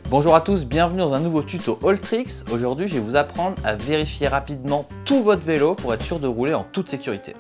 Bonjour à tous, bienvenue dans un nouveau tuto Alltricks. Aujourd'hui, je vais vous apprendre à vérifier rapidement tout votre vélo pour être sûr de rouler en toute sécurité.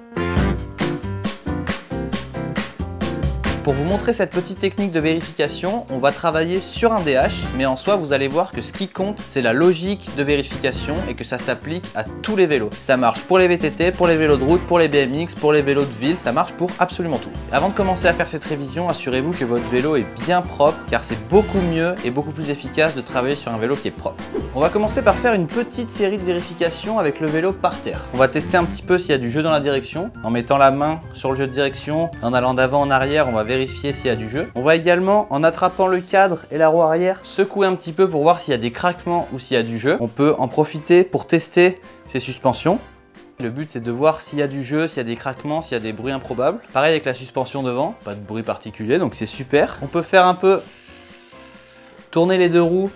Pour vous montrer cette petite technique de vérification, on va travailler sur un DH, mais en soi, vous allez voir que ce qui compte, c'est la logique de vérification et que ça s'applique à tous les vélos. Ça marche pour les VTT, pour les vélos de route, pour les BMX, pour les vélos de ville, ça marche pour absolument tout. Avant de commencer à faire cette révision, assurez-vous que votre vélo est bien propre, car c'est beaucoup mieux et beaucoup plus efficace de travailler sur un vélo qui est propre. On va commencer par faire une petite série de vérifications avec le vélo par terre. On va tester un petit peu s'il y a du jeu dans la direction, en mettant la main sur le jeu de direction, en allant d'avant en arrière, on va vérifier s'il y a du jeu. On va également, en attrapant le cadre et la roue arrière, secouer un petit peu pour voir s'il y a des craquements ou s'il y a du jeu. On peut en profiter pour tester ces suspensions. Le but, c'est de voir s'il y a du jeu, s'il y a des craquements, s'il y a des bruits improbables. Pareil avec la suspension devant, pas de bruit particulier, donc c'est super. On peut faire un peu tourner les deux roues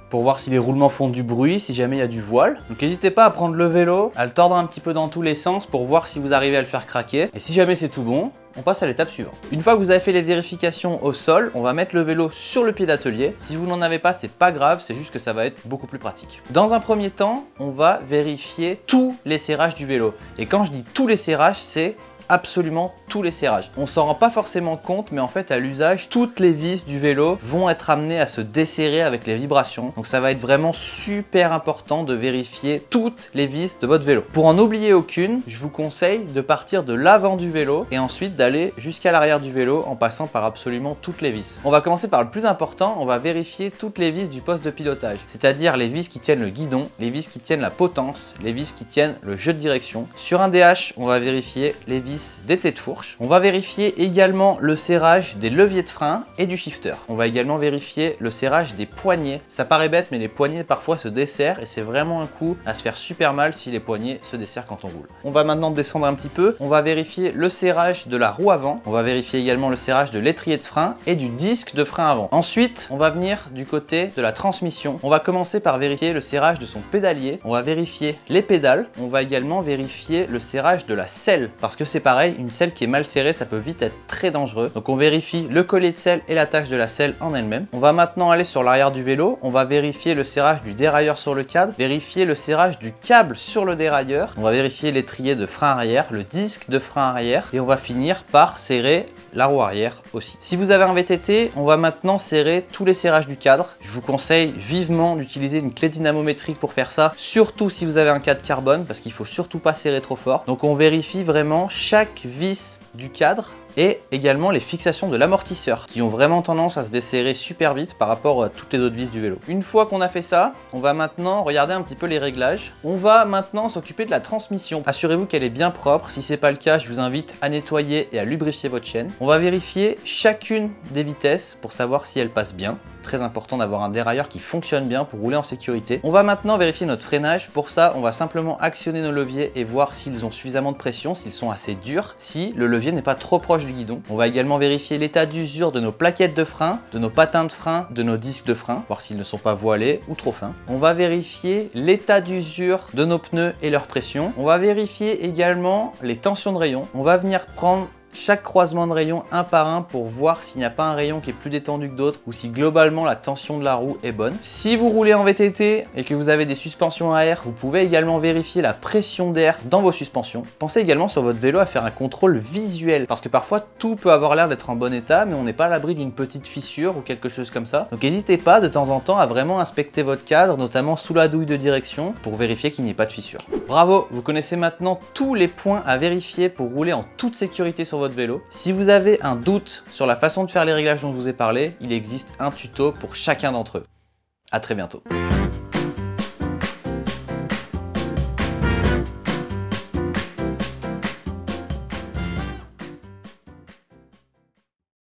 pour voir si les roulements font du bruit, si jamais il y a du voile. Donc n'hésitez pas à prendre le vélo, à le tordre un petit peu dans tous les sens pour voir si vous arrivez à le faire craquer. Et si jamais c'est tout bon, on passe à l'étape suivante. Une fois que vous avez fait les vérifications au sol, on va mettre le vélo sur le pied d'atelier. Si vous n'en avez pas, c'est pas grave, c'est juste que ça va être beaucoup plus pratique. Dans un premier temps, on va vérifier tous les serrages du vélo. Et quand je dis tous les serrages, c'est absolument tous les serrages. On s'en rend pas forcément compte, mais en fait à l'usage, toutes les vis du vélo vont être amenées à se desserrer avec les vibrations. Donc ça va être vraiment super important de vérifier toutes les vis de votre vélo. Pour en oublier aucune, je vous conseille de partir de l'avant du vélo et ensuite d'aller jusqu'à l'arrière du vélo en passant par absolument toutes les vis. On va commencer par le plus important, on va vérifier toutes les vis du poste de pilotage, c'est-à-dire les vis qui tiennent le guidon, les vis qui tiennent la potence, les vis qui tiennent le jeu de direction. Sur un DH, on va vérifier les vis des têtes fourches. On va vérifier également le serrage des leviers de frein et du shifter. On va également vérifier le serrage des poignets. Ça paraît bête, mais les poignets parfois se desserrent et c'est vraiment un coup à se faire super mal si les poignets se desserrent quand on roule. On va maintenant descendre un petit peu. On va vérifier le serrage de la roue avant. On va vérifier également le serrage de l'étrier de frein et du disque de frein avant. Ensuite, on va venir du côté de la transmission. On va commencer par vérifier le serrage de son pédalier. On va vérifier les pédales. On va également vérifier le serrage de la selle parce que c'est pareil, une selle qui est mal serrée, ça peut vite être très dangereux. Donc on vérifie le collet de selle et l'attache de la selle en elle-même. On va maintenant aller sur l'arrière du vélo. On va vérifier le serrage du dérailleur sur le cadre, vérifier le serrage du câble sur le dérailleur. On va vérifier l'étrier de frein arrière, le disque de frein arrière et on va finir par serrer la roue arrière aussi. Si vous avez un VTT, on va maintenant serrer tous les serrages du cadre. Je vous conseille vivement d'utiliser une clé dynamométrique pour faire ça, surtout si vous avez un cadre carbone parce qu'il faut surtout pas serrer trop fort. Donc on vérifie vraiment chaque vis du cadre et également les fixations de l'amortisseur qui ont vraiment tendance à se desserrer super vite par rapport à toutes les autres vis du vélo. Une fois qu'on a fait ça, on va maintenant regarder un petit peu les réglages. On va maintenant s'occuper de la transmission. Assurez-vous qu'elle est bien propre. Si c'est pas le cas, je vous invite à nettoyer et à lubrifier votre chaîne. On va vérifier chacune des vitesses pour savoir si elle passe bien. Très important d'avoir un dérailleur qui fonctionne bien pour rouler en sécurité. On va maintenant vérifier notre freinage. Pour ça, on va simplement actionner nos leviers et voir s'ils ont suffisamment de pression, s'ils sont assez durs, si le levier n'est pas trop proche du guidon. On va également vérifier l'état d'usure de nos plaquettes de frein, de nos patins de frein, de nos disques de frein, voir s'ils ne sont pas voilés ou trop fins. On va vérifier l'état d'usure de nos pneus et leur pression. On va vérifier également les tensions de rayon. On va venir prendre chaque croisement de rayon un par un pour voir s'il n'y a pas un rayon qui est plus détendu que d'autres ou si globalement la tension de la roue est bonne. Si vous roulez en VTT et que vous avez des suspensions à air, vous pouvez également vérifier la pression d'air dans vos suspensions. Pensez également sur votre vélo à faire un contrôle visuel parce que parfois tout peut avoir l'air d'être en bon état mais on n'est pas à l'abri d'une petite fissure ou quelque chose comme ça. Donc n'hésitez pas de temps en temps à vraiment inspecter votre cadre, notamment sous la douille de direction pour vérifier qu'il n'y ait pas de fissure. Bravo, vous connaissez maintenant tous les points à vérifier pour rouler en toute sécurité sur votre vélo. Si vous avez un doute sur la façon de faire les réglages dont je vous ai parlé, il existe un tuto pour chacun d'entre eux. À très bientôt.